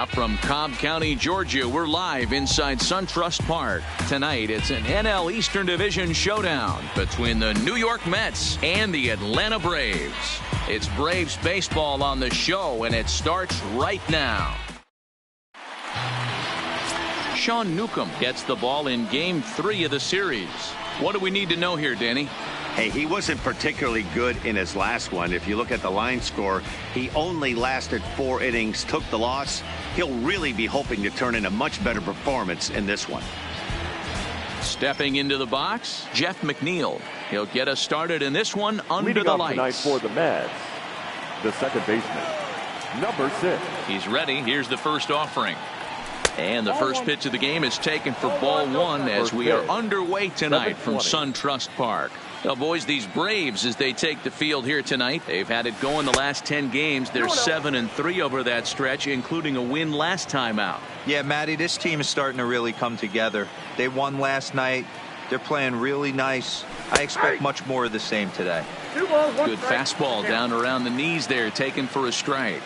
Now from Cobb County, Georgia, we're live inside SunTrust Park. Tonight, it's an NL Eastern Division showdown between the New York Mets and the Atlanta Braves. It's Braves baseball on the show, and it starts right now. Sean Newcomb gets the ball in Game 3 of the series. What do we need to know here, Danny? Hey, he wasn't particularly good in his last one. If you look at the line score, he only lasted 4 innings, took the loss. He'll really be hoping to turn in a much better performance in this one. Stepping into the box, Jeff McNeil. He'll get us started in this one under Leading the off lights. tonight for the Mets, the second baseman, number 6. He's ready. Here's the first offering. And the first pitch of the game is taken for ball 1 as we are underway tonight from SunTrust Park. Well, boys, these Braves, as they take the field here tonight, they've had it going the last 10 games. They're 7-3 over that stretch, including a win last time out. Yeah, Matty, this team is starting to really come together. They won last night. They're playing really nice. I expect much more of the same today. Good fastball down around the knees there, taken for a strike.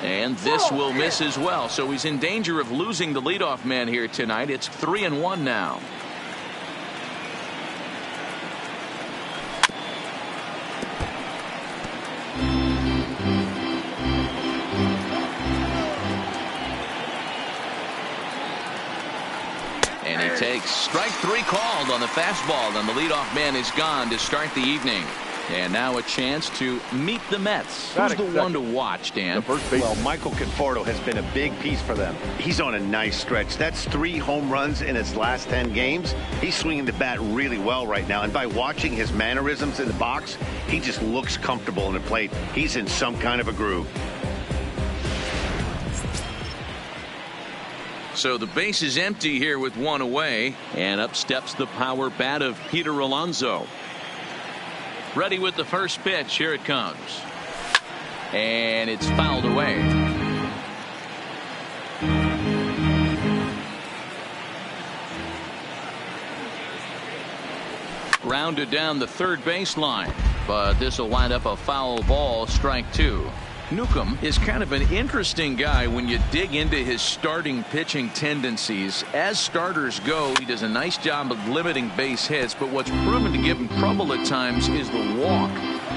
And this will miss as well, so he's in danger of losing the leadoff man here tonight. It's 3-1 now. And he takes strike 3 called on the fastball, and the leadoff man is gone to start the evening. And now a chance to meet the Mets. Who's the one to watch, Dan? Well, Michael Conforto has been a big piece for them. He's on a nice stretch. That's 3 home runs in his last 10 games. He's swinging the bat really well right now. And by watching his mannerisms in the box, he just looks comfortable in the plate. He's in some kind of a groove. So the base is empty here with 1 away. And up steps the power bat of Peter Alonso. Ready with the first pitch. Here it comes. And it's fouled away. Grounded down the third baseline. But this will wind up a foul ball, strike 2. Newcomb is kind of an interesting guy when you dig into his starting pitching tendencies. As starters go, he does a nice job of limiting base hits, but what's proven to give him trouble at times is the walk.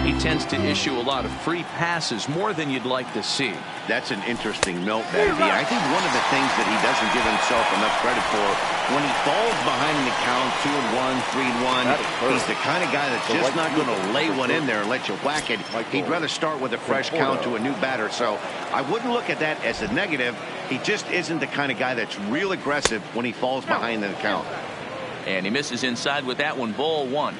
He tends to issue a lot of free passes, more than you'd like to see. That's an interesting note, Matty. I think one of the things that he doesn't give himself enough credit for, when he falls behind in the count, 2-1, 3-1, he's the kind of guy that's just not going to lay one in there and let you whack it. He'd rather start with a fresh count to a new batter. So I wouldn't look at that as a negative. He just isn't the kind of guy that's real aggressive when he falls behind in the count. And he misses inside with that one, ball 1.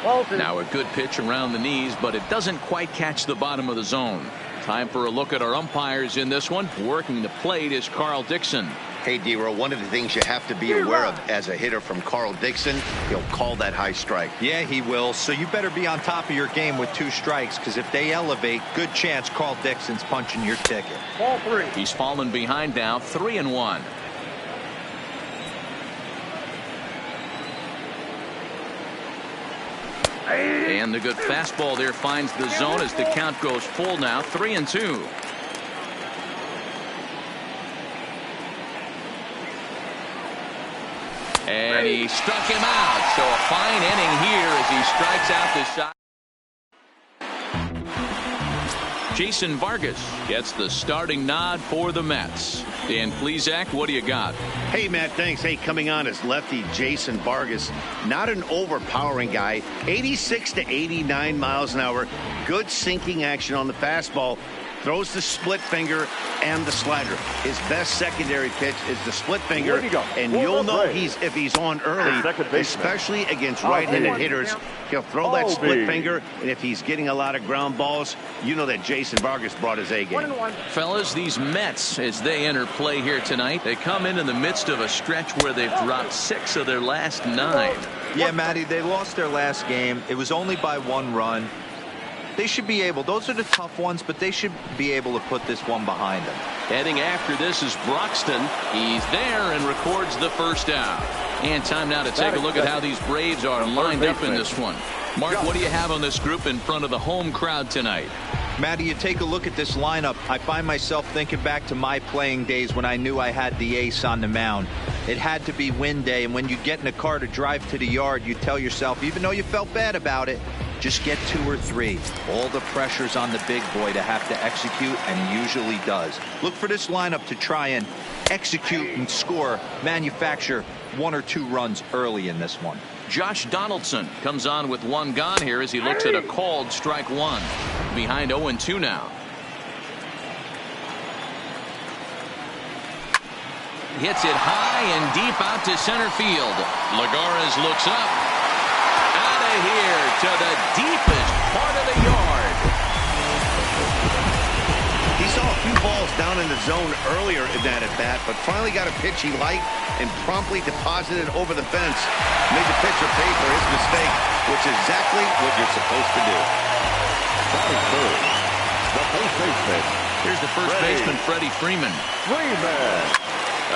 Now a good pitch around the knees, but it doesn't quite catch the bottom of the zone. Time for a look at our umpires in this one. Working the plate is Carl Dixon. Hey, D-Row, one of the things you have to be aware of as a hitter from Carl Dixon, he'll call that high strike. Yeah, he will. So you better be on top of your game with 2 strikes, because if they elevate, good chance Carl Dixon's punching your ticket. Ball 3. He's fallen behind now, 3-1. And the good fastball there finds the zone as the count goes full now, 3-2. And he struck him out. So a fine inning here as he strikes out this side. Jason Vargas gets the starting nod for the Mets. Dan Plesac, what do you got? Hey, Matt, thanks. Hey, coming on is lefty Jason Vargas. Not an overpowering guy. 86 to 89 miles an hour. Good sinking action on the fastball. Throws the split finger and the slider. His best secondary pitch is the split finger, and you'll know if he's on early, especially against right-handed hitters. He'll throw that split finger, and if he's getting a lot of ground balls, you know that Jason Vargas brought his A game. Fellas, these Mets, as they enter play here tonight, they come in the midst of a stretch where they've dropped 6 of their last 9. Yeah, Matty, they lost their last game. It was only by 1 run. They should be able. Those are the tough ones, but they should be able to put this one behind them. Heading after this is Broxton. He's there and records the first out. And time now to take a look at how these Braves are lined up in this one. Mark, what do you have on this group in front of the home crowd tonight? Matty, you take a look at this lineup. I find myself thinking back to my playing days when I knew I had the ace on the mound. It had to be win day, and when you get in a car to drive to the yard, you tell yourself, even though you felt bad about it, just get 2 or 3. All the pressure's on the big boy to have to execute, and he usually does. Look for this lineup to try and execute and score, manufacture 1 or 2 runs early in this one. Josh Donaldson comes on with 1 gone here as he looks at a called strike 1. Behind 0-2 now. Hits it high and deep out to center field. Lagares looks up. Out of here to the deepest part of the yard. He saw a few balls down in the zone earlier in that at bat, but finally got a pitch he liked and promptly deposited over the fence. Made the pitcher pay for his mistake, which is exactly what you're supposed to do. The first baseman. Here's the first baseman, Freddie Freeman.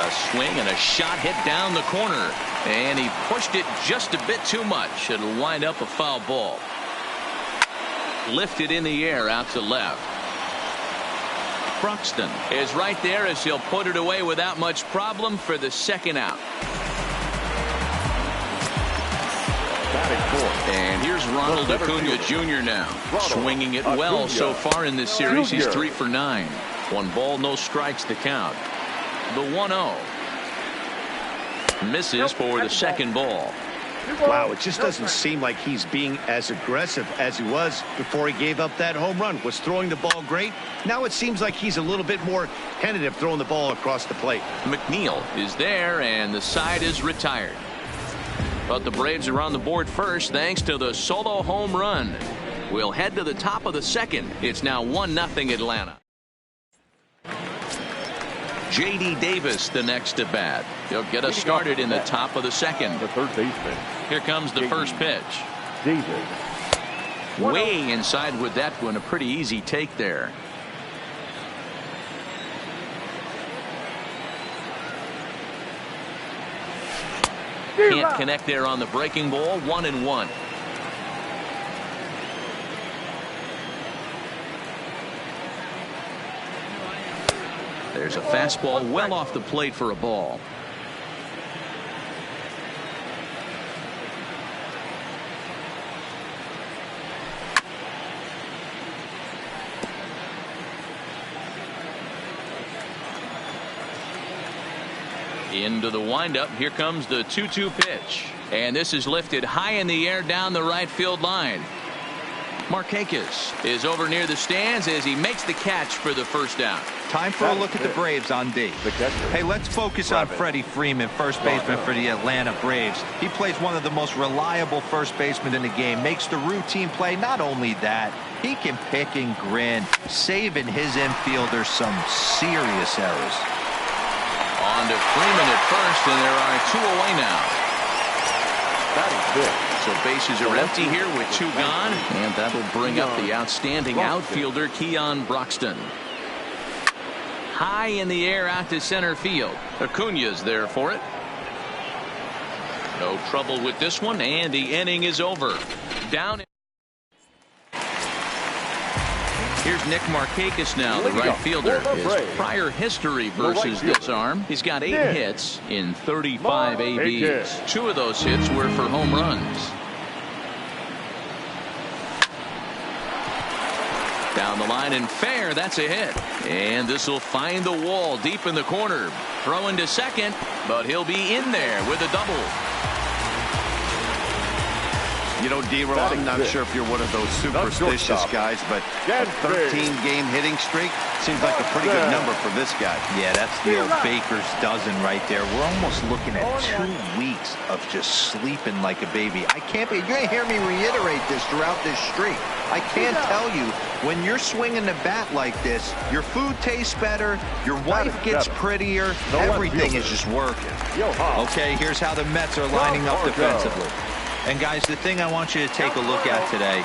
A swing and a shot hit down the corner, and he pushed it just a bit too much. It'll wind up a foul ball. Lifted in the air out to left. Broxton is right there as he'll put it away without much problem for the second out. And here's Ronald Acuna Jr. now. Swinging it well so far in this series. He's 3 for 9. 1 ball, no strikes to count. The 1-0. Misses for the second ball. Wow, it just doesn't seem like he's being as aggressive as he was before he gave up that home run. Was throwing the ball great. Now it seems like he's a little bit more tentative throwing the ball across the plate. McNeil is there, and the side is retired. But the Braves are on the board first thanks to the solo home run. We'll head to the top of the second. It's now 1-0 Atlanta. J.D. Davis the next to bat. He'll get us started in the top of the second. The third baseman. Here comes the first pitch. Davis. Way inside with that one. A pretty easy take there. Can't connect there on the breaking ball. 1-1. There's a fastball well off the plate for a ball. Into the windup. Here comes the 2-2 pitch. And this is lifted high in the air down the right field line. Markakis is over near the stands as he makes the catch for the first down. Time for a look at the Braves on D. Hey, let's focus on Freddie Freeman, first baseman for the Atlanta Braves. He plays one of the most reliable first basemen in the game, makes the routine play. Not only that, he can pick and grin, saving his infielders some serious errors. On to Freeman at first, and there are 2 away now. So bases are empty here with 2 gone, and that'll bring up the outstanding outfielder Keon Broxton. High in the air out to center field. Acuna's there for it. No trouble with this one, and the inning is over. Down. Here's Nick Markakis now, the right fielder. His prior history versus this arm. He's got 8 hits in 35 ABs. 2 of those hits were for home runs. Down the line and fair. That's a hit. And this will find the wall deep in the corner. Throwing to second, but he'll be in there with a double. You know, D-Roll, I'm not sure if you're one of those superstitious guys, but a 13-game hitting streak seems like a pretty good number for this guy. Yeah, that's the old baker's dozen right there. We're almost looking at 2 weeks of just sleeping like a baby. I can't be. You're going to hear me reiterate this throughout this streak. I can't tell you, when you're swinging the bat like this, your food tastes better, your wife gets prettier, everything is just working. Okay, here's how the Mets are lining up defensively. And guys, the thing I want you to take a look at today,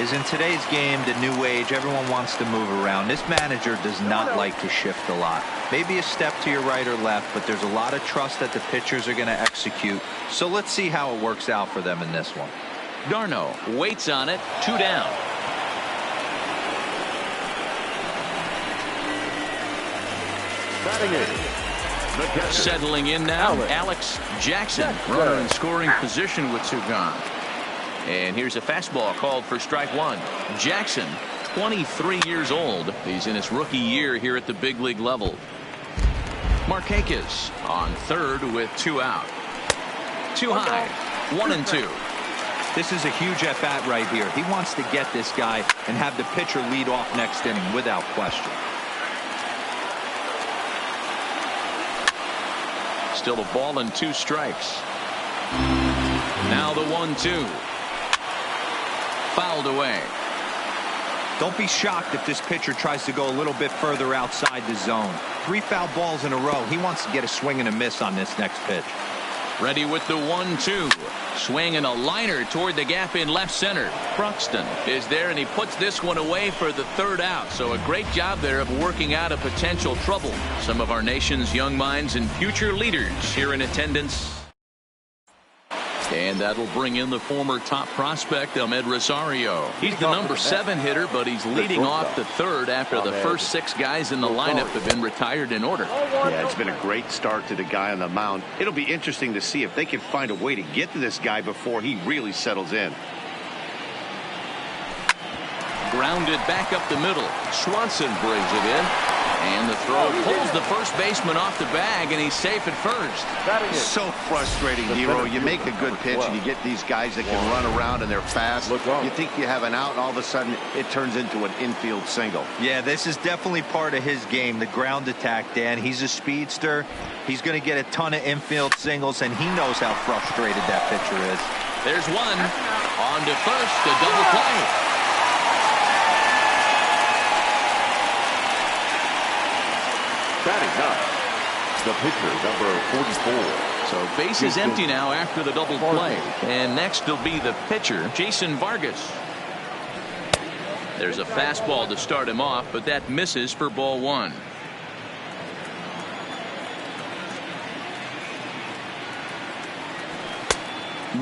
is in today's game, the new age, everyone wants to move around. This manager does not like to shift a lot. Maybe a step to your right or left, but there's a lot of trust that the pitchers are going to execute. So let's see how it works out for them in this one. Darno waits on it. 2 down. Settling in now, Alex Jackson. Runner in scoring position with 2 gone. And here's a fastball called for strike 1. Jackson, 23 years old. He's in his rookie year here at the big league level. Markakis on third with 2 out. Too high. 1-2. This is a huge at-bat right here. He wants to get this guy and have the pitcher lead off next inning without question. Still a ball and 2 strikes. Now the 1-2. Fouled away. Don't be shocked if this pitcher tries to go a little bit further outside the zone. 3 foul balls in a row. He wants to get a swing and a miss on this next pitch. Ready with the 1-2. Swinging a liner toward the gap in left center. Bruxton is there, and he puts this one away for the 3rd out. So a great job there of working out a potential trouble. Some of our nation's young minds and future leaders here in attendance. And that'll bring in the former top prospect, Ahmed Rosario. He's the number 7 hitter, but he's leading off the 3rd after the first 6 guys in the lineup have been retired in order. Yeah, it's been a great start to the guy on the mound. It'll be interesting to see if they can find a way to get to this guy before he really settles in. Grounded back up the middle. Swanson brings it in. And the throw pulls the first baseman off the bag, and he's safe at first. So frustrating, Hero. You make a good pitch, and you get these guys that can run around and they're fast. You think you have an out, and all of a sudden it turns into an infield single. Yeah, this is definitely part of his game, the ground attack, Dan. He's a speedster. He's going to get a ton of infield singles, and he knows how frustrated that pitcher is. There's one. On to first, a double play. Batting up, the pitcher, number 44. So base is empty now after the double play. And next will be the pitcher, Jason Vargas. There's a fastball to start him off, but that misses for ball 1.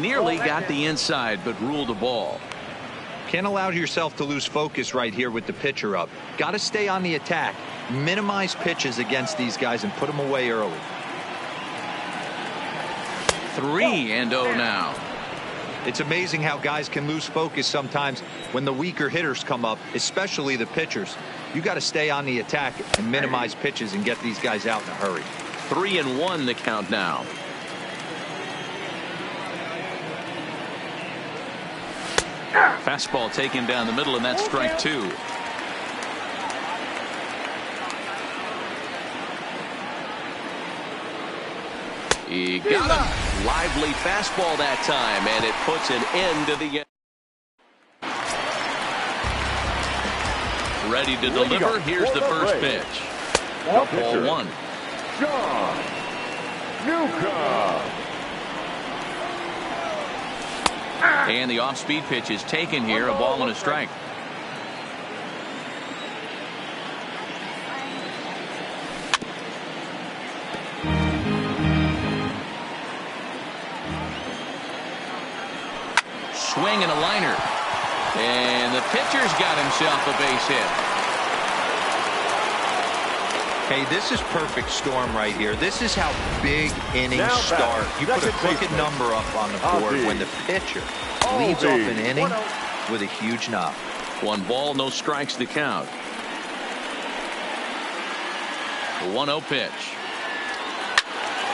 Nearly got the inside, but ruled a ball. Can't allow yourself to lose focus right here with the pitcher up. Got to stay on the attack. Minimize pitches against these guys and put them away early. 3-0 now. It's amazing how guys can lose focus sometimes when the weaker hitters come up, especially the pitchers. You got to stay on the attack and minimize pitches and get these guys out in a hurry. 3-1 the count now. Fastball taken down the middle, and that's strike 2. He got him. Lively fastball that time, and it puts an end to the. Ready to deliver. Here's the first pitch. Ball 1. John Newcomb. And the off-speed pitch is taken here. A ball and a strike. Swing and a liner. And the pitcher's got himself a base hit. Hey, this is perfect storm right here. This is how big innings start. You put a crooked number up on the board when the pitcher leads off an inning with a huge knock. 1 ball, no strikes to count. The 1-0 pitch.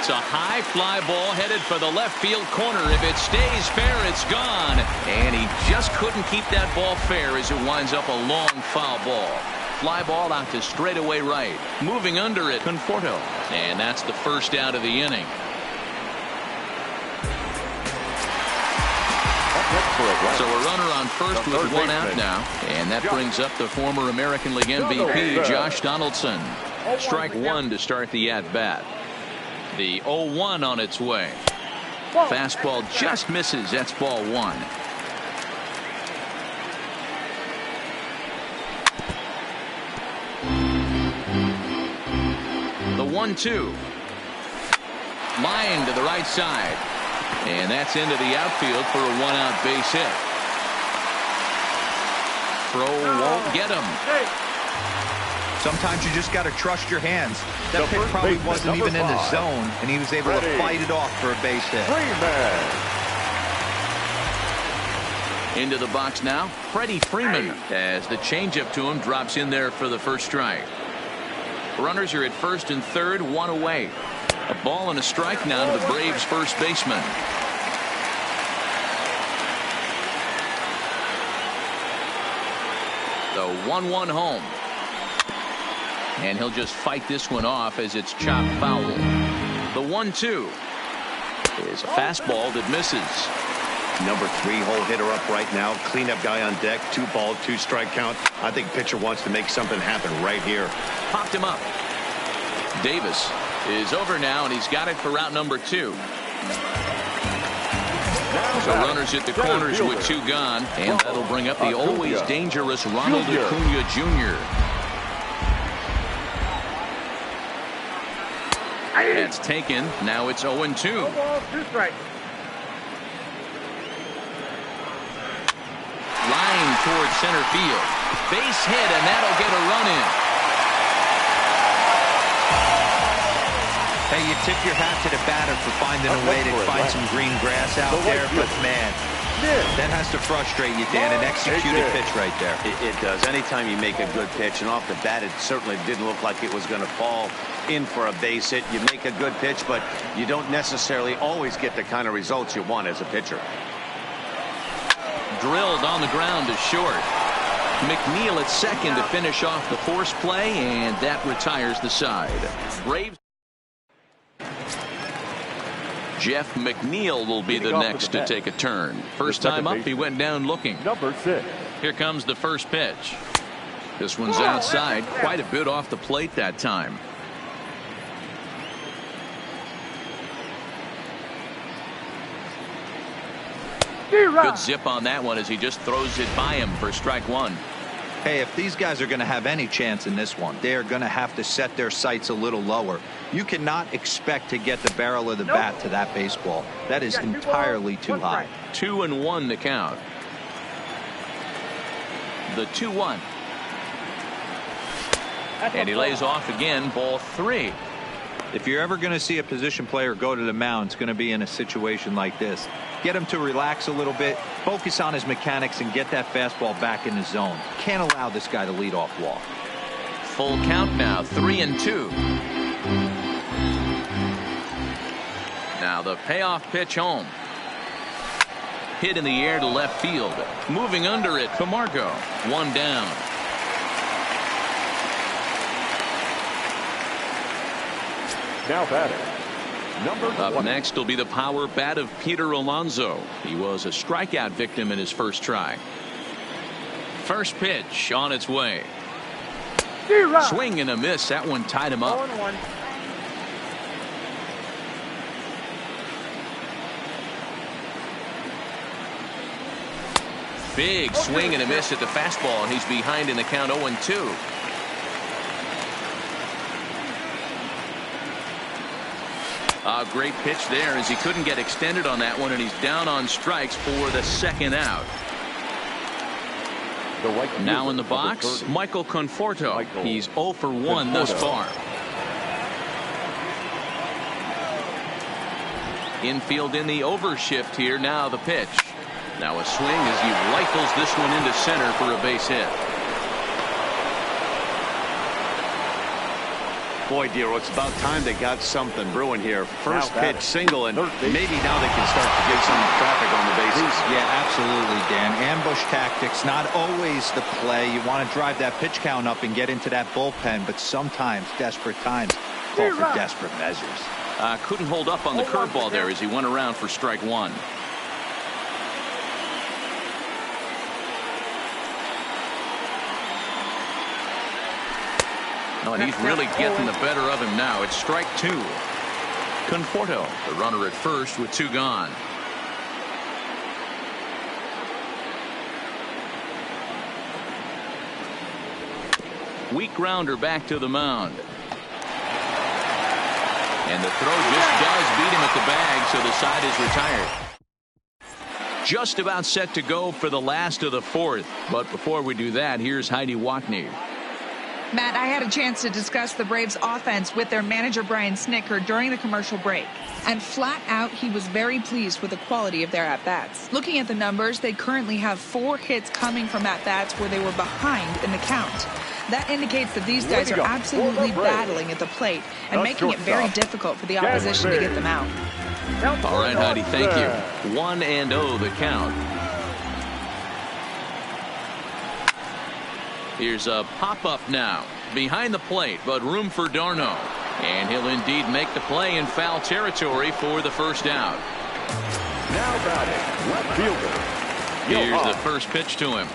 It's a high fly ball headed for the left field corner. If it stays fair, it's gone. And he just couldn't keep that ball fair as it winds up a long foul ball. Fly ball out to straightaway right. Moving under it, Conforto. And that's the first out of the inning. So a runner on first with 1 out now. And that brings up the former American League MVP, Josh Donaldson. Strike 1 to start the at-bat. The 0-1 on its way. Fastball just misses. That's ball 1. 1-2. Line to the right side. And that's into the outfield for a 1-out base hit. Throw won't get him. Sometimes you just got to trust your hands. That pitch probably wasn't even in the zone, and he was able to fight it off for a base hit. Into the box now, Freddie Freeman, as the changeup to him drops in there for the first strike. Runners are at first and third, 1 away. A ball and a strike now to the Braves' first baseman. The 1-1 home. And he'll just fight this one off as it's chopped foul. The 1-2 is a fastball that misses. Number 3 hole hitter up right now. Cleanup guy on deck. 2 ball, 2 strike count. I think pitcher wants to make something happen right here. Popped him up. Davis is over now, and he's got it for route number 2. So runners at the corners with 2 gone, and that'll bring up the always dangerous Ronald Acuna Jr. That's taken. Now it's 0-2. 2 strikes. Line towards center field. Base hit, and that'll get a run in. Hey, you tip your hat to the batter for finding a way to find some green grass out there, but man, that has to frustrate you, Dan. An executed pitch right there. It does. Anytime you make a good pitch, and off the bat, it certainly didn't look like it was going to fall in for a base hit. You make a good pitch, but you don't necessarily always get the kind of results you want as a pitcher. Drilled on the ground to short. McNeil at second to finish off the force play, and that retires the side. Braves. Jeff McNeil will be the next to take a turn. First time up, he went down looking. Number 6. Here comes the first pitch. This one's outside, quite a bit off the plate that time. Good zip on that one as he just throws it by him for strike 1. Hey, if these guys are going to have any chance in this one, they are going to have to set their sights a little lower. You cannot expect to get the barrel of the bat to that baseball. That is entirely too high. 2-1 to count. The 2-1. And he lays off again, ball 3. If you're ever going to see a position player go to the mound, it's going to be in a situation like this. Get him to relax a little bit, focus on his mechanics, and get that fastball back in the zone. Can't allow this guy to lead off walk. Full count now, 3-2. Now the payoff pitch home. Hit in the air to left field. Moving under it, Camargo. 1 down. Now batting. Up next will be the power bat of Peter Alonso. He was a strikeout victim in his first try. First pitch on its way. Swing and a miss. That one tied him up. 0-1. Big swing and a miss at the fastball, and he's behind in the count 0-2. A great pitch there as he couldn't get extended on that one, and he's down on strikes for the second out. Now in the box, Michael Conforto. He's 0 for 1 thus far. Infield in the overshift here. Now the pitch. Now a swing as he rifles this one into center for a base hit. Boy, Dero, it's about time they got something brewing here. First pitch single, and maybe now they can start to get some traffic on the bases. Yeah, absolutely, Dan. Ambush tactics, not always the play. You want to drive that pitch count up and get into that bullpen, but sometimes desperate times call for desperate measures. Couldn't hold up on the curveball there as he went around for strike 1. Oh, and he's really getting the better of him now. It's strike 2. Conforto, the runner at first with 2 gone. Weak grounder back to the mound. And the throw just does beat him at the bag, so the side is retired. Just about set to go for the last of the fourth. But before we do that, here's Heidi Watney. Matt, I had a chance to discuss the Braves offense with their manager Brian Snitker during the commercial break. And flat out, he was very pleased with the quality of their at-bats. Looking at the numbers, they currently have 4 hits coming from at-bats where they were behind in the count. That indicates that these guys are absolutely battling at the plate and making it very difficult for the opposition to get them out. All right, Heidi, thank you. 1-0 the count. Here's a pop-up now. Behind the plate, but room for d'Arnaud. And he'll indeed make the play in foul territory for the first out. Now batting, left fielder. Here's the first pitch to him.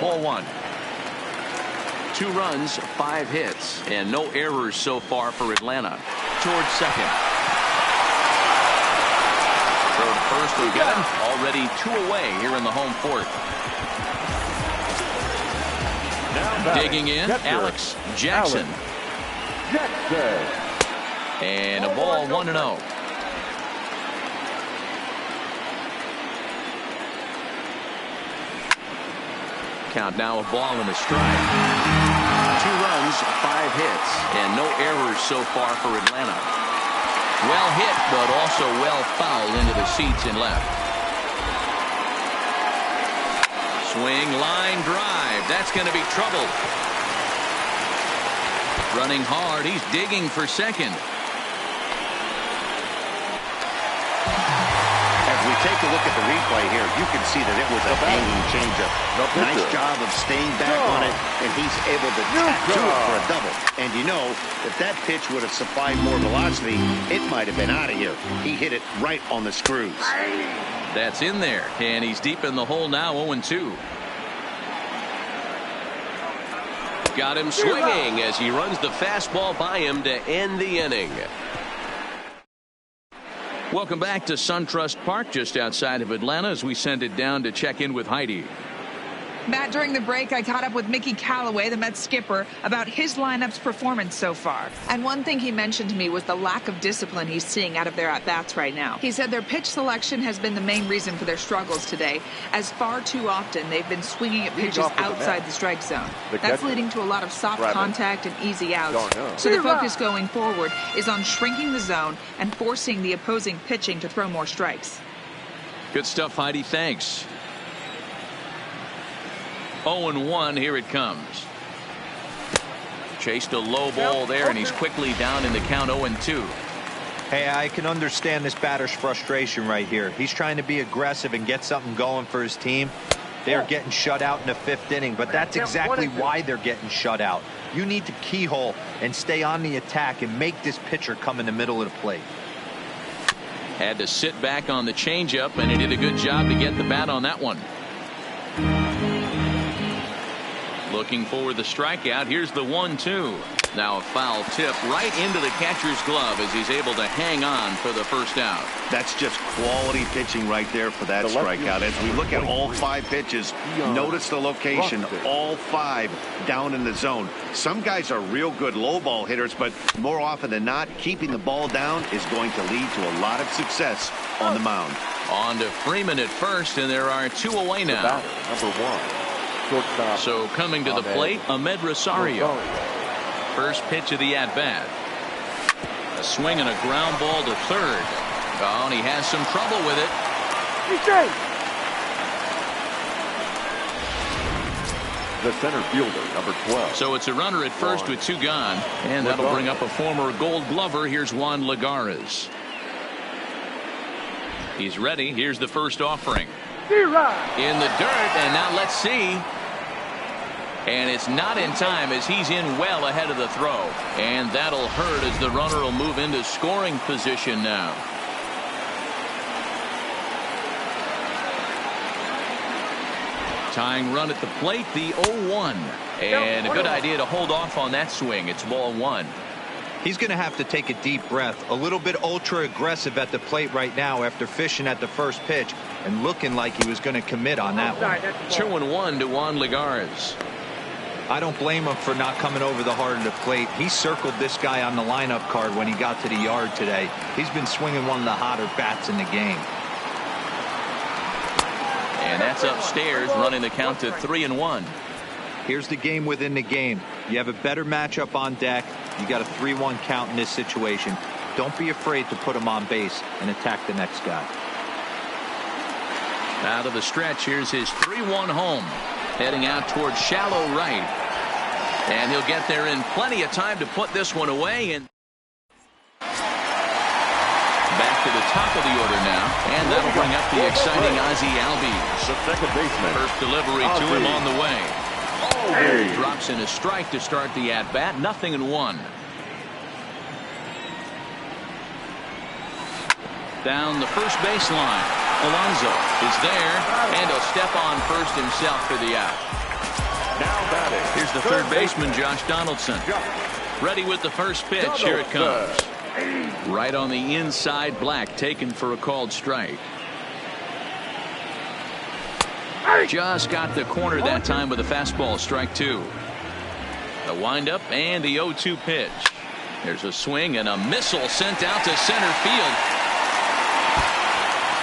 Ball 1. 2 runs, 5 hits, and no errors so far for Atlanta. Towards second. Throw to first again. Already 2 away here in the home fourth. Digging in, Alex Jackson. And a ball 1-0. Count now, a ball and a strike. 2 runs, 5 hits, and no errors so far for Atlanta. Well hit, but also well fouled into the seats and left. Swing, line drive. That's going to be trouble. Running hard. He's digging for second. As we take a look at the replay here, you can see that it was a hanging changeup. Nice job of staying back on it, and he's able to tattoo it for a double. And you know, if that pitch would have supplied more velocity, it might have been out of here. He hit it right on the screws. That's in there, and he's deep in the hole now, 0-2. Got him swinging as he runs the fastball by him to end the inning. Welcome back to SunTrust Park just outside of Atlanta as we send it down to check in with Heidi. Matt, during the break, I caught up with Mickey Callaway, the Mets skipper, about his lineup's performance so far. And one thing he mentioned to me was the lack of discipline he's seeing out of their at-bats right now. He said their pitch selection has been the main reason for their struggles today, as far too often they've been swinging at pitches outside the strike zone. That's leading to a lot of soft contact and easy outs. So their focus going forward is on shrinking the zone and forcing the opposing pitching to throw more strikes. Good stuff, Heidi. Thanks. 0-1, here it comes. Chased a low ball there, and he's quickly down in the count 0-2. Hey, I can understand this batter's frustration right here. He's trying to be aggressive and get something going for his team. They're getting shut out in the 5th inning, but that's exactly why they're getting shut out. You need to keyhole and stay on the attack and make this pitcher come in the middle of the plate. Had to sit back on the changeup, and he did a good job to get the bat on that one. Looking for the strikeout. Here's the 1-2. Now a foul tip right into the catcher's glove as he's able to hang on for the first out. That's just quality pitching right there for that strikeout. As we look at all 5 pitches, notice the location. All 5 down in the zone. Some guys are real good low ball hitters, but more often than not, keeping the ball down is going to lead to a lot of success on the mound. On to Freeman at first, and there are 2 away now. Number 1. So coming to the plate, Ahmed Rosario. First pitch of the at-bat. A swing and a ground ball to third. Oh, and he has some trouble with it. The center fielder, number 12. So it's a runner at first with 2 gone. And that'll bring up a former Gold Glover. Here's Juan Lagares. He's ready. Here's the first offering. In the dirt, and now let's see. And it's not in time as he's in well ahead of the throw. And that'll hurt as the runner will move into scoring position now. Tying run at the plate, the 0-1. And a good idea to hold off on that swing. It's ball 1. He's going to have to take a deep breath. A little bit ultra aggressive at the plate right now after fishing at the first pitch and looking like he was going to commit on that one. 2-1 to Juan Lagares. I don't blame him for not coming over the heart of the plate. He circled this guy on the lineup card when he got to the yard today. He's been swinging one of the hotter bats in the game. And that's upstairs, running the count to 3-1. Here's the game within the game. You have a better matchup on deck. You got a 3-1 count in this situation. Don't be afraid to put him on base and attack the next guy. Out of the stretch, here's his 3-1 home. Heading out towards shallow right. And he'll get there in plenty of time to put this one away. And back to the top of the order now. And that'll bring up the exciting Ozzie Albies. The second baseman. First delivery to him on the way. Albies. Drops in a strike to start the at-bat. 0-1. Down the first baseline. Alonso is there, and he'll step on first himself for the out. Now batting. Here's the third baseman, Josh Donaldson. Ready with the first pitch. Here it comes. Right on the inside, Black taken for a called strike. Just got the corner that time with a fastball, strike 2. The windup and the 0-2 pitch. There's a swing and a missile sent out to center field.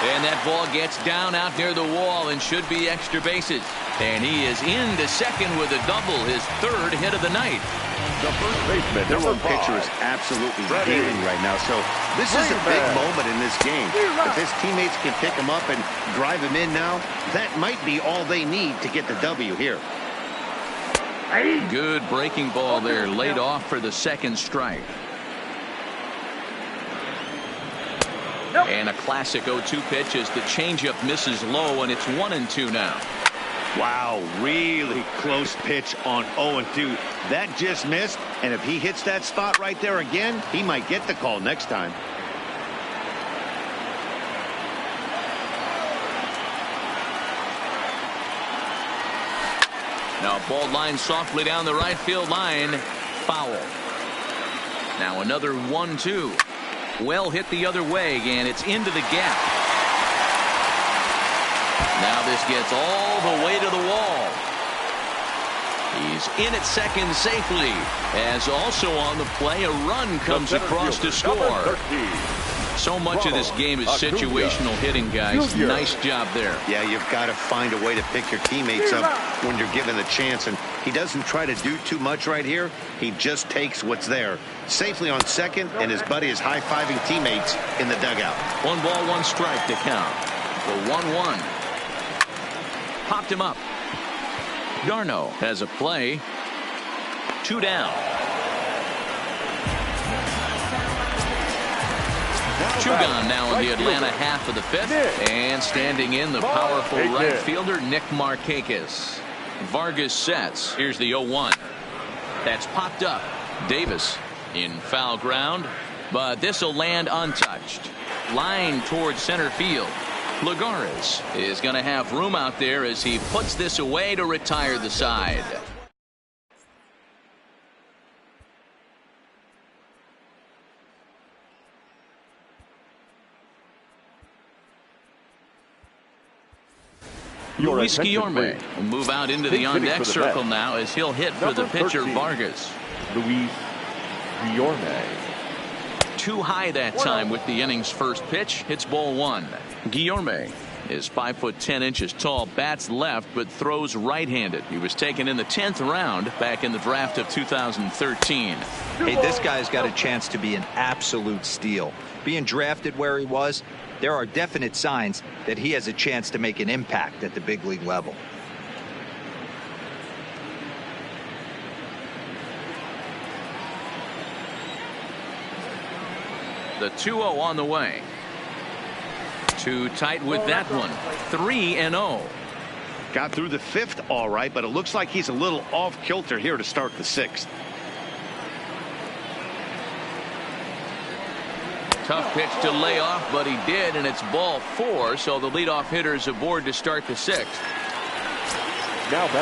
And that ball gets down out near the wall and should be extra bases. And he is into second with a double, his third hit of the night. The first baseman. Their own pitcher is absolutely dealing right now. So this is a big moment in this game. If his teammates can pick him up and drive him in now, that might be all they need to get the W here. Good breaking ball there, laid off for the second strike. And a classic 0-2 pitch as the changeup misses low, and it's 1-2 now. Wow, really close pitch on 0-2. That just missed, and if he hits that spot right there again, he might get the call next time. Now a ball line softly down the right field line. Foul. Now another 1-2. Well hit the other way, and it's into the gap. Now this gets all the way to the wall. He's in at second safely, as also on the play a run comes across to score. So much of this game is situational hitting, guys. Nice job there. Yeah, you've got to find a way to pick your teammates up when you're given the chance, and he doesn't try to do too much right here. He just takes what's there. Safely on second, and his buddy is high-fiving teammates in the dugout. 1 ball, 1 strike to count. The 1-1. Popped him up. Darno has a play. 2 down. 2 gone now in the Atlanta half of the 5th. And standing in, the powerful right fielder, Nick Markakis. Vargas sets. Here's the 0-1. That's popped up. Davis in foul ground, but this will land untouched. Line towards center field. Lagares is going to have room out there as he puts this away to retire the side. Luis Guillorme will move out into the on-deck circle now as he'll hit for the pitcher, Vargas. Luis Guillorme. Too high that time with the inning's first pitch. Hits ball 1. Guillorme is 5'10" tall, bats left, but throws right-handed. He was taken in the 10th round back in the draft of 2013. Hey, this guy's got a chance to be an absolute steal. Being drafted where he was, there are definite signs that he has a chance to make an impact at the big league level. The 2-0 on the way. Too tight with that one. 3-0. Got through the 5th all right, but it looks like he's a little off kilter here to start the 6th. Tough pitch to lay off, but he did, and it's ball 4, so the leadoff hitter is aboard to start the 6th.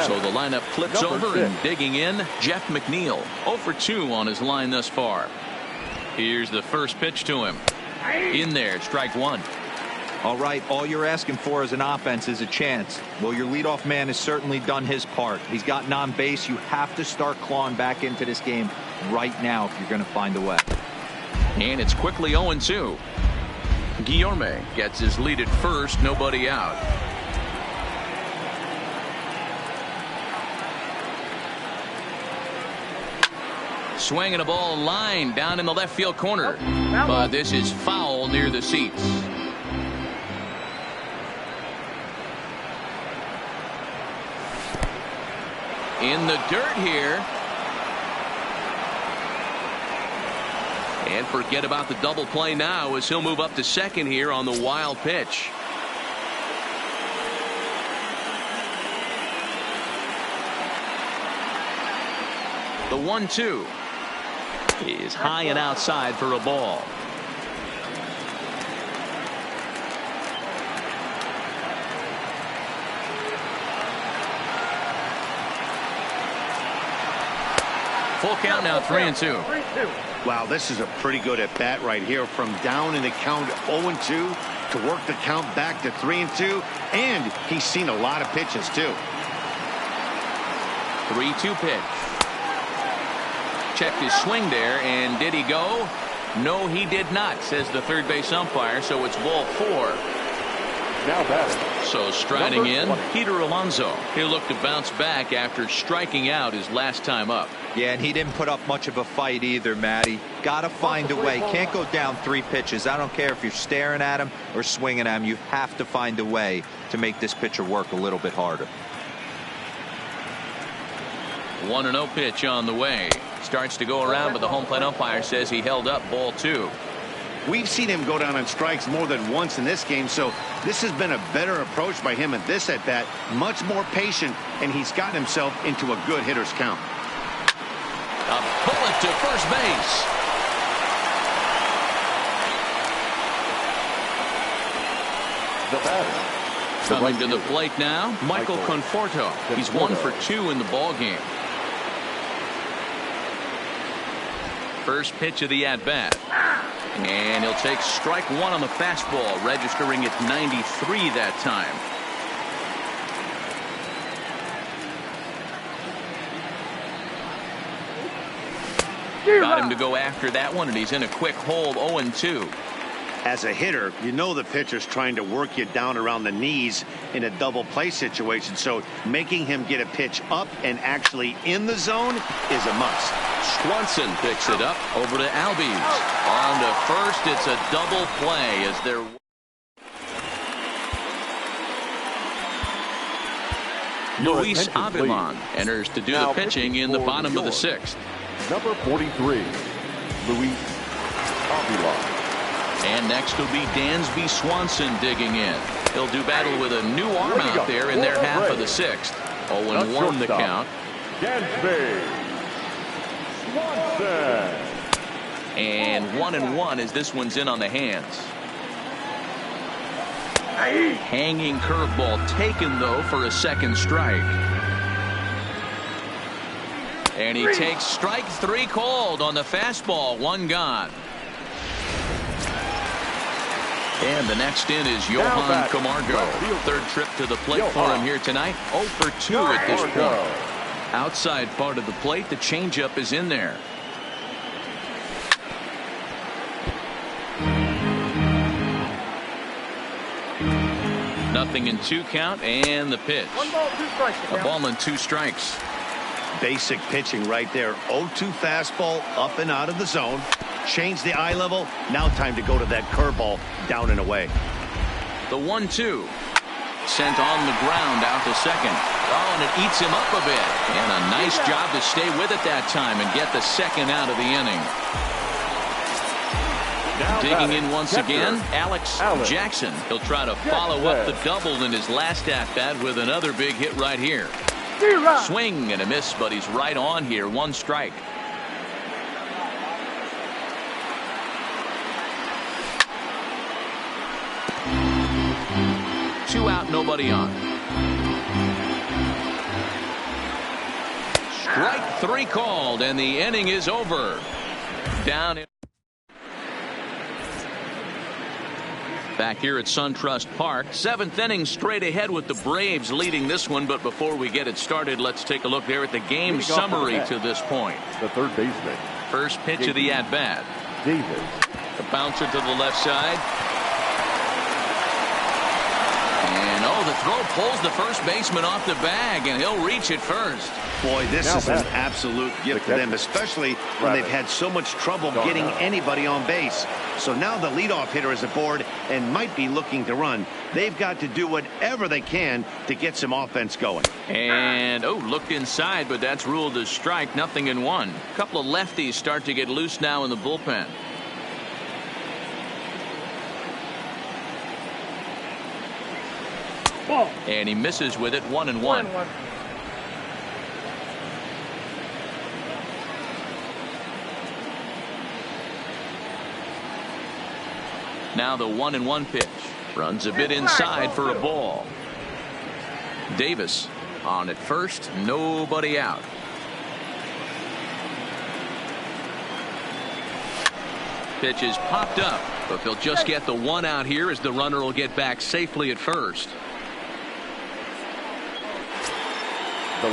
So the lineup flips over, and digging in, Jeff McNeil. 0 for 2 on his line thus far. Here's the first pitch to him. In there, strike 1. All right, all you're asking for as an offense is a chance. Well, your leadoff man has certainly done his part. He's gotten on base. You have to start clawing back into this game right now if you're going to find a way. And it's quickly 0-2. Guillorme gets his lead at first, nobody out. Swinging a ball line down in the left field corner, but this is foul near the seats. In the dirt here. And forget about the double play now as he'll move up to second here on the wild pitch. The 1-2 is high and outside for a ball. Full count now, 3-2. Wow, this is a pretty good at bat right here, from down in the count 0-2 to work the count back to 3-2, and he's seen a lot of pitches too. 3-2 pitch. Checked his swing there, and did he go? No, he did not, says the third base umpire, so it's ball 4. Now batting. So striding in, 20. Peter Alonso. He'll look to bounce back after striking out his last time up. Yeah, and he didn't put up much of a fight either, Matty. Got to find a way. Can't go down 3 pitches. I don't care if you're staring at him or swinging at him. You have to find a way to make this pitcher work a little bit harder. 1-0 pitch on the way. Starts to go around, but the home plate umpire says he held up ball 2. We've seen him go down on strikes more than once in this game, so this has been a better approach by him at this at bat. Much more patient, and he's gotten himself into a good hitter's count. A bullet to first base. The batter. Coming to the plate now, Michael Conforto. He's 1 for 2 in the ball game. First pitch of the at-bat. And he'll take strike 1 on the fastball, registering at 93 that time. Got him to go after that one, and he's in a quick hold, 0-2. As a hitter, you know the pitcher's trying to work you down around the knees in a double play situation, so making him get a pitch up and actually in the zone is a must. Swanson picks it up over to Albies. On to first, it's a double play as they're... Luis Avilan enters to do the pitching in the bottom of the 6th. Number 43, Luis Avilan. And next will be Dansby Swanson digging in. He'll do battle with a new arm out there in their half of the 6th. 0-1 the count. Dansby Swanson. And 1-1 as this one's in on the hands. Hanging curveball taken, though, for a second strike. And he takes strike 3 called on the fastball. 1 gone. And the next in is Johan Camargo. Third trip to the plate for him here tonight. 0 for 2 at this point. Outside part of the plate, the changeup is in there. Nothing in 2 count, and the pitch. 1 ball, 2 strikes. A ball and 2 strikes. Basic pitching right there. 0-2 fastball up and out of the zone. Change the eye level. Now time to go to that curveball down and away. The 1-2 sent on the ground out to second. Oh, and it eats him up a bit. And a nice job to stay with it that time and get the second out of the inning. Digging in once again, Alex Jackson. He'll try to follow up the double in his last at-bat with another big hit right here. Swing and a miss, but he's right on here. 1 strike. Two out, nobody on. Strike 3 called, and the inning is over. Down in Back here at SunTrust Park, 7th inning straight ahead with the Braves leading this one. But before we get it started, let's take a look there at the game summary to this point. The third baseman. First pitch of the at-bat. Davis. The bouncer to the left side. And the throw pulls the first baseman off the bag, and he'll reach it first. Boy, this is an absolute gift to them, especially when they've had so much trouble getting anybody on base. So now the leadoff hitter is aboard and might be looking to run. They've got to do whatever they can to get some offense going. And looked inside, but that's ruled as strike. Nothing in one. A couple of lefties start to get loose now in the bullpen. And he misses with it. 1-1. Now the 1-1 pitch. Runs a bit inside for a ball. Davis on at first. Nobody out. Pitch is popped up, but they'll just get the one out here as the runner will get back safely at first.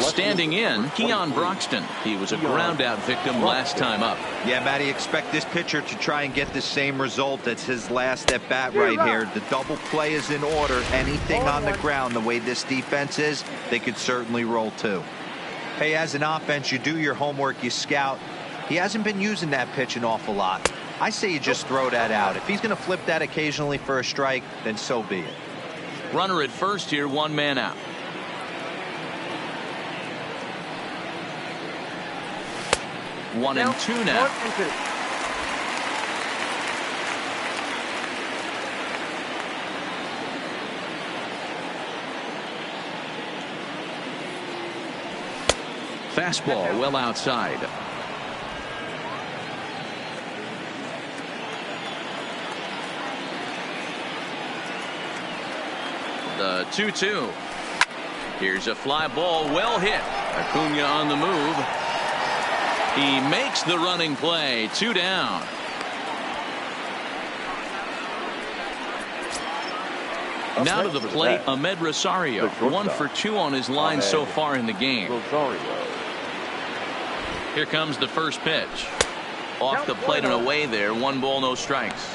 Standing in, Keon Broxton. He was a ground out victim last time up. Yeah, Matty, expect this pitcher to try and get the same result. That's his last at bat right here. The double play is in order. Anything on the ground, the way this defense is, they could certainly roll too. Hey, as an offense, you do your homework, you scout. He hasn't been using that pitch an awful lot. I say you just throw that out. If he's going to flip that occasionally for a strike, then so be it. Runner at first here, 1 man out. One and two now. Fastball well outside. The 2-2. Here's a fly ball, well hit. Acuna on the move. He makes the running play. 2 down. Now to the plate, Ahmed Rosario. 1 for 2 on his line so far in the game. Here comes the first pitch. Off the plate and away there. 1 ball, no strikes.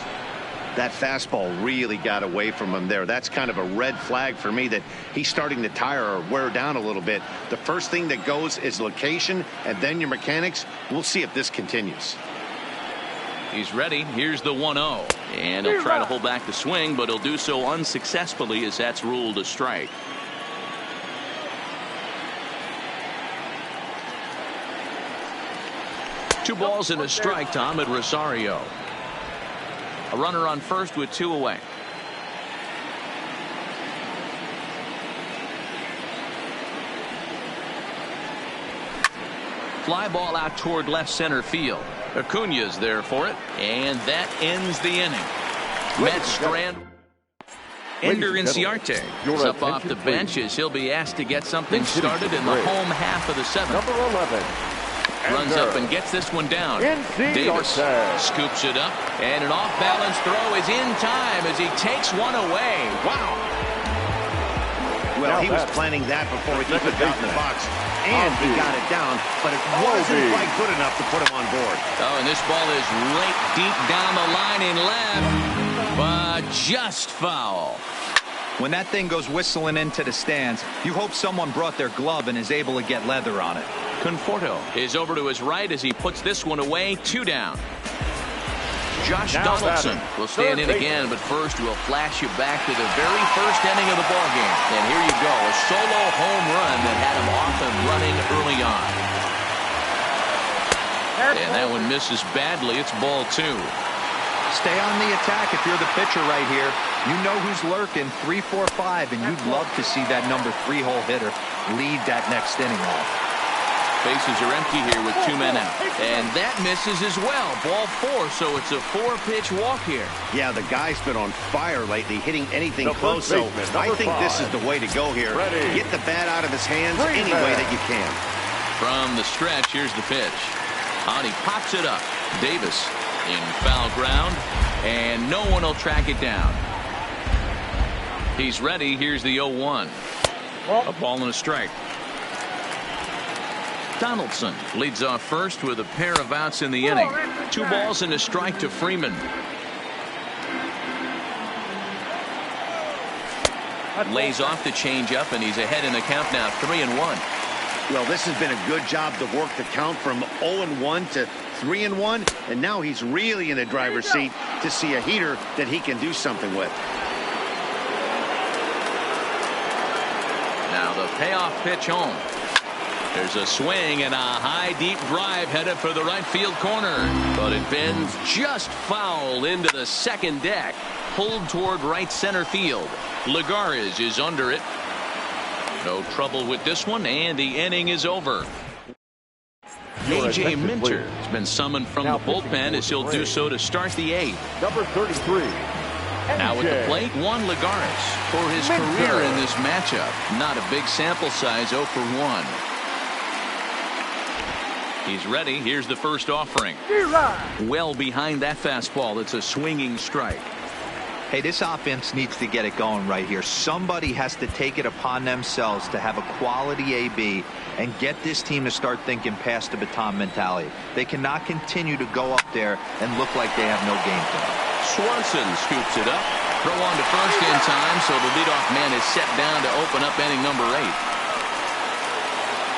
That fastball really got away from him there. That's kind of a red flag for me that he's starting to tire or wear down a little bit. The first thing that goes is location and then your mechanics. We'll see if this continues. He's ready. Here's the 1-0. And he'll try to hold back the swing, but he'll do so unsuccessfully as that's ruled a strike. Two balls and a strike to Ahmed Rosario. A runner on first with 2 away. Fly ball out toward left center field. Acuna's there for it, and that ends the inning. Mets strand. Ender Inciarte is up off the bench as he'll be asked to get something started in the home half of the 7th. Number 11. Runs up and gets this one down. Davis scoops it up, and an off-balance throw is in time as he takes one away. Wow. Well, he was planning that before he even got in the box, and he got it down, but it wasn't quite good enough to put him on board. Oh, and this ball is right deep down the line in left, but just foul. When that thing goes whistling into the stands, you hope someone brought their glove and is able to get leather on it. Conforto is over to his right as he puts this one away. 2 down. Josh Donaldson will stand in again, but first we'll flash you back to the very first inning of the ballgame. And here you go, a solo home run that had him off and running early on. And that one misses badly. It's ball 2. Stay on the attack if you're the pitcher right here. You know who's lurking, 3, 4, 5, and you'd love to see that number 3-hole hitter lead that next inning off. Bases are empty here with 2 men out. And that misses as well. Ball 4, so it's a 4-pitch walk here. Yeah, the guy's been on fire lately, hitting anything close, so I think this is the way to go here. Get the bat out of his hands any way that you can. From the stretch, here's the pitch. On he pops it up. Davis in foul ground, and no one will track it down. He's ready. Here's the 0-1. A ball and a strike. Donaldson leads off first with a pair of outs in the inning. 2 balls and a strike to Freeman. Lays off the changeup, and he's ahead in the count now, 3-1. Well, this has been a good job to work the count from 0-1 to 3-1, and now he's really in the driver's seat to see a heater that he can do something with. Now the payoff pitch home. There's a swing and a high deep drive headed for the right field corner, but it bends just foul into the second deck, pulled toward right center field. Lagares is under it. No trouble with this one, and the inning is over. A.J. Minter has been summoned from the bullpen, as he'll do so to start the 8th. Number 33. Now at the plate, Juan Lagares for his career in this matchup. Not a big sample size, 0 for 1. He's ready. Here's the first offering. Well behind that fastball. It's a swinging strike. Hey, this offense needs to get it going right here. Somebody has to take it upon themselves to have a quality AB and get this team to start thinking past the baton mentality. They cannot continue to go up there and look like they have no game plan. Swanson scoops it up. Throw on to first in time, so the leadoff man is set down to open up inning number 8.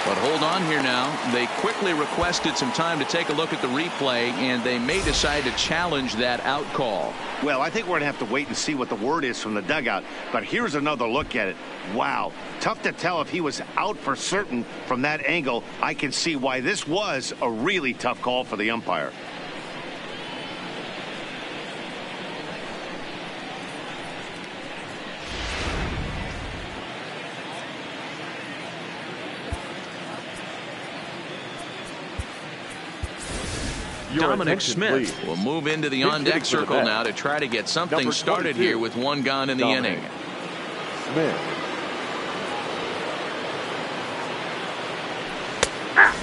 But hold on here now. They quickly requested some time to take a look at the replay, and they may decide to challenge that out call. Well, I think we're going to have to wait and see what the word is from the dugout. But here's another look at it. Wow. Tough to tell if he was out for certain from that angle. I can see why this was a really tough call for the umpire. Dominic Smith will move into the on-deck circle now to try to get something started here with 1 gone in the inning. Smith.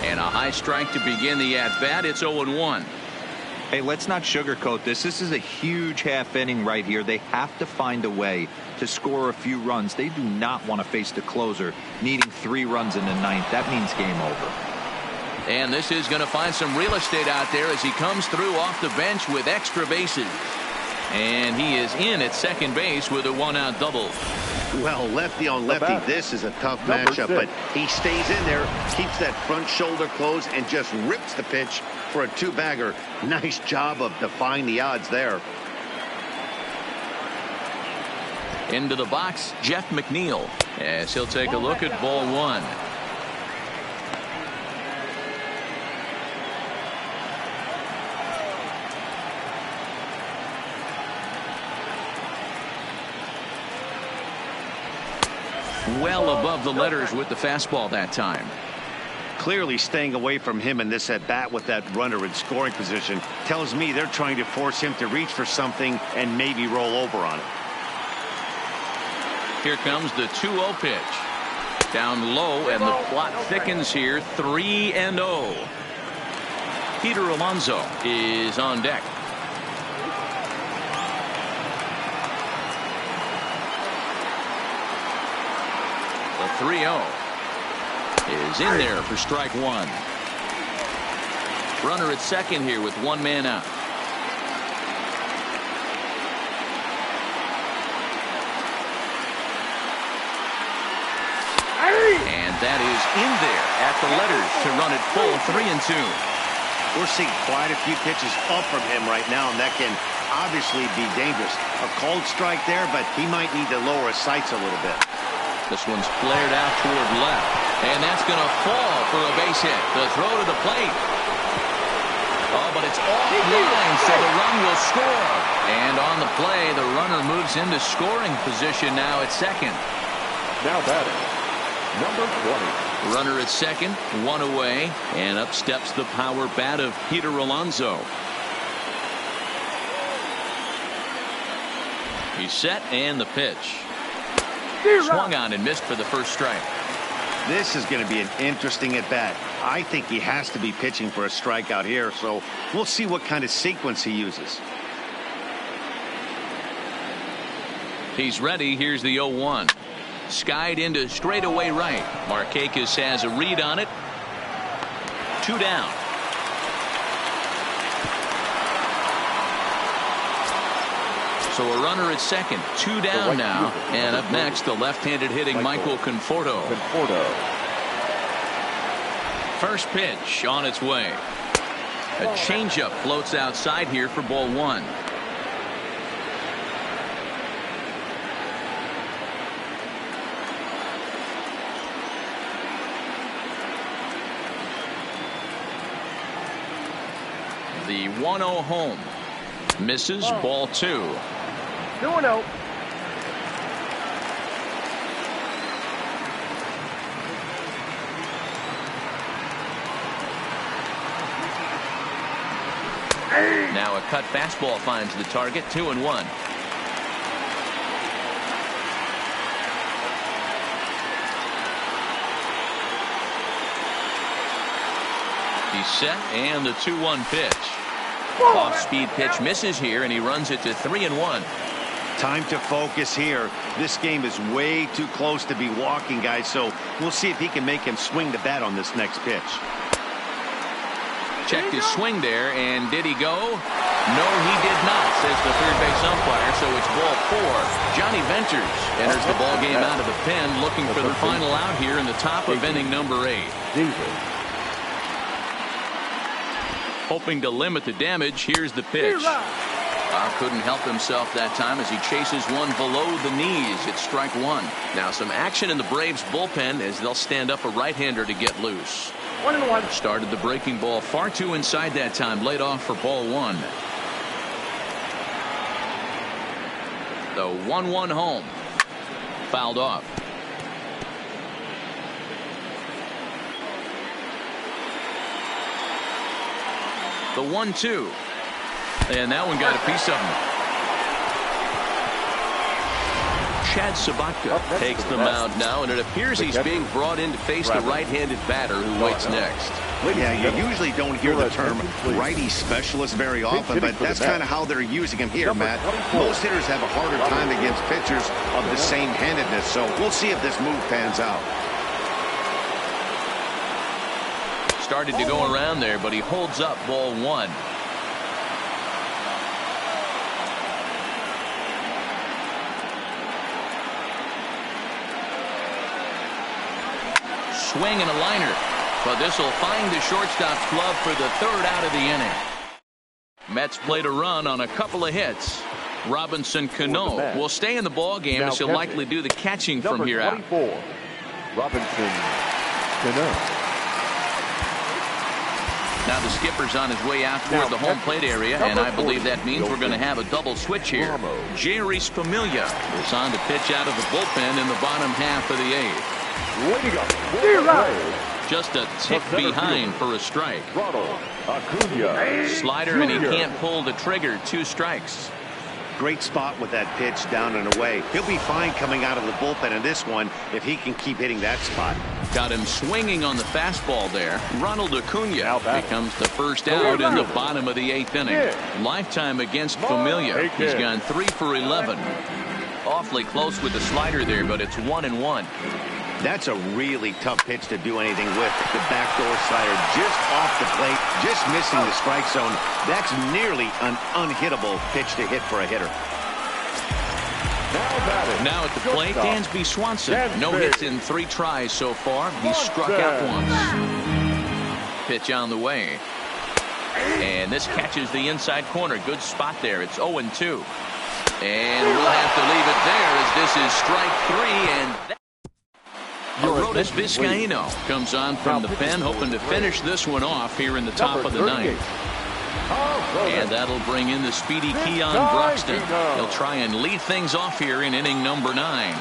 And a high strike to begin the at-bat. It's 0-1. Hey, let's not sugarcoat this. This is a huge half inning right here. They have to find a way to score a few runs. They do not want to face the closer needing 3 runs in the 9th. That means game over. And this is going to find some real estate out there as he comes through off the bench with extra bases. And he is in at second base with a 1-out double. Well, lefty on lefty, this is a tough matchup, but he stays in there, keeps that front shoulder closed, and just rips the pitch for a 2-bagger. Nice job of defying the odds there. Into the box, Jeff McNeil, as he'll take a look at ball 1. Well above the letters with the fastball that time. Clearly staying away from him in this at bat with that runner in scoring position tells me they're trying to force him to reach for something and maybe roll over on it. Here comes the 2-0 pitch. Down low, and the plot thickens here. 3-0. Peter Alonso is on deck. The 3-0 is in there for strike 1. Runner at second here with 1 man out. And that is in there at the letters to run it full 3-2. We're seeing quite a few pitches up from him right now, and that can obviously be dangerous. A called strike there, but he might need to lower his sights a little bit. This one's flared out toward left, and that's going to fall for a base hit. The throw to the plate. Oh, but it's offline, so the run will score. And on the play, the runner moves into scoring position now at second. Now batting, number 20. Runner at second, 1 away, and up steps the power bat of Peter Alonso. He's set, and the pitch. Swung on and missed for the first strike. This is going to be an interesting at bat. I think he has to be pitching for a strikeout here, so we'll see what kind of sequence he uses. He's ready. Here's the 0-1. Skied into straightaway right. Markakis has a read on it. 2 down. So a runner at second. 2 down now. And up next, the left-handed hitting Michael Conforto. First pitch on its way. A changeup floats outside here for ball 1. The 1-0 home. Misses. Ball 2. 2-0. Now a cut fastball finds the target. 2-1. He's set, and the 2-1 pitch. Off-speed pitch misses here, and he runs it to 3-1. Time to focus here. This game is way too close to be walking, guys, so we'll see if he can make him swing the bat on this next pitch. Checked his swing there, and did he go? No, he did not, says the third base umpire, so it's ball 4. Johnny Venters enters the ball game out of the pen, looking for the final out here in the top of inning number 8. Hoping to limit the damage. Here's the pitch. Couldn't help himself that time as he chases one below the knees. It's strike 1. Now some action in the Braves bullpen as they'll stand up a right-hander to get loose. 1-1. Started the breaking ball far too inside that time. Laid off for ball 1. The 1-1 home. Fouled off. The 1-2. And that one got a piece of him. Chad Sabatka takes the mound now, and it appears he's being brought in to face the right-handed batter who waits next. Yeah, you usually don't hear the term righty specialist very often, but that's kind of how they're using him here, Matt. Most hitters have a harder time against pitchers of the same handedness, so we'll see if this move pans out. Started to go around there, but he holds up ball 1. Swing and a liner, but this will find the shortstop's glove for the 3rd out of the inning. Mets played a run on a couple of hits. Robinson Cano will stay in the ball game as he'll likely do the catching from here out. Robinson Cano. Now the skipper's on his way out toward the home plate area, and I believe that means we're going to have a double switch here. Jerry Familia is on to pitch out of the bullpen in the bottom half of the 8th. Way to go. Just a tick behind for a strike. Slider, and he can't pull the trigger. 2 strikes. Great spot with that pitch down and away. He'll be fine coming out of the bullpen in this one if he can keep hitting that spot. Got him swinging on the fastball there. Ronald Acuna becomes the first out in the bottom of the 8th inning. Lifetime against Familia. He's gone 3 for 11. Awfully close with the slider there, but it's 1-1. That's a really tough pitch to do anything with. The backdoor slider just off the plate, just missing the strike zone. That's nearly an unhittable pitch to hit for a hitter. Now at the plate, Dansby Swanson. No hits in 3 tries so far. He's struck out once. Pitch on the way. And this catches the inside corner. Good spot there. It's 0-2. And we'll have to leave it there as this is strike 3. And Arodys Vizcaíno comes on from the pen, hoping to finish this one off here in the top of the 9th. And that'll bring in the speedy Keon Broxton. He'll try and lead things off here in inning number 9.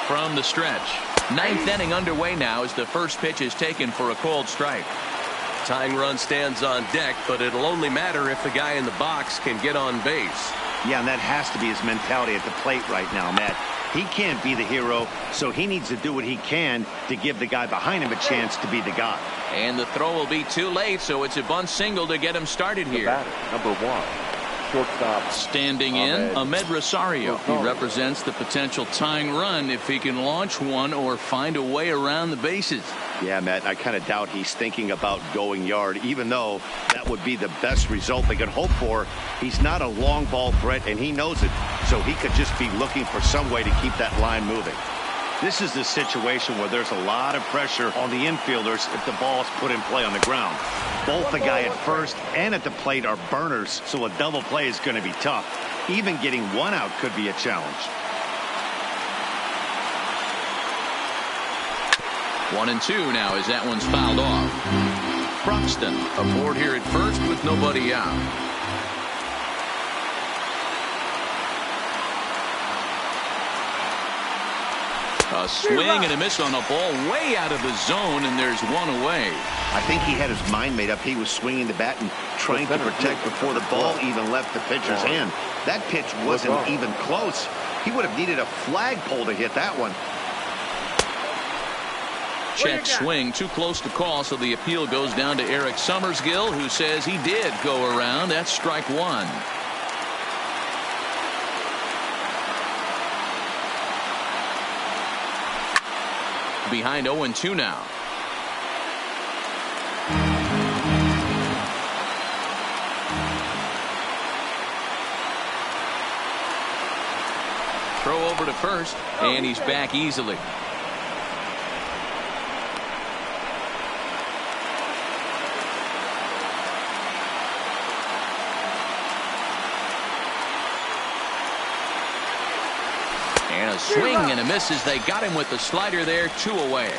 From the stretch. 9th inning underway now as the first pitch is taken for a called strike. Tying run stands on deck, but it'll only matter if the guy in the box can get on base. Yeah, and that has to be his mentality at the plate right now, Matt. He can't be the hero, so he needs to do what he can to give the guy behind him a chance to be the guy. And the throw will be too late, so it's a bunt single to get him started here. Number 1. shortstop. Standing in, Ahmed Rosario. He represents the potential tying run if he can launch one or find a way around the bases. Yeah, Matt, I kind of doubt he's thinking about going yard, even though that would be the best result they could hope for. He's not a long ball threat, and he knows it, so he could just be looking for some way to keep that line moving. This is the situation where there's a lot of pressure on the infielders if the ball is put in play on the ground. Both the guy at first and at the plate are burners, so a double play is going to be tough. Even getting one out could be a challenge. 1-2 now as that one's fouled off. Broxton aboard here at first with nobody out. A swing and a miss on a ball way out of the zone, and there's one away. I think he had his mind made up. He was swinging the bat and trying to protect before the ball even left the pitcher's hand. That pitch wasn't even close. He would have needed a flagpole to hit that one. Check swing, too close to call, so the appeal goes down to Eric Summersgill, who says he did go around. That's strike one. Behind 0-2 now. Throw over to first, and he's back easily. And a swing and a miss as they got him with the slider there. 2 away.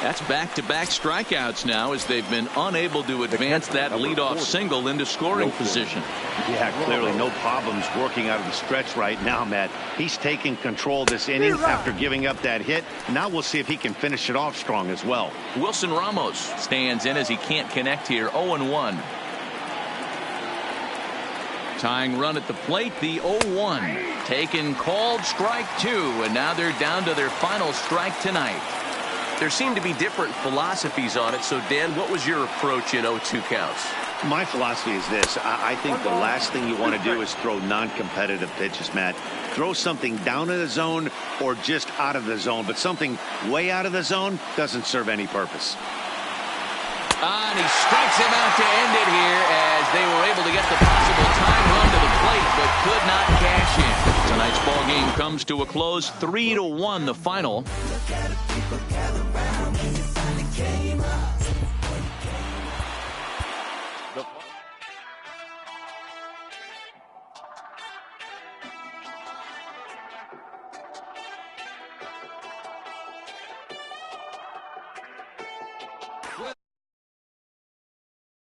That's back-to-back strikeouts now as they've been unable to advance that leadoff single into scoring position. Yeah, clearly no problems working out of the stretch right now, Matt. He's taking control of this inning after giving up that hit. Now we'll see if he can finish it off strong as well. Wilson Ramos stands in as he can't connect here. 0-1. Tying run at the plate, the 0-1. Taken, called, strike 2, and now they're down to their final strike tonight. There seem to be different philosophies on it, so Dan, what was your approach at 0-2 counts? My philosophy is this. I think the last thing you want to do is throw non-competitive pitches, Matt. Throw something down in the zone or just out of the zone, but something way out of the zone doesn't serve any purpose. And he strikes him out to end it here as they were able to get the possible time run to the plate but could not cash in. Tonight's ball game comes to a close. 3-1 the final.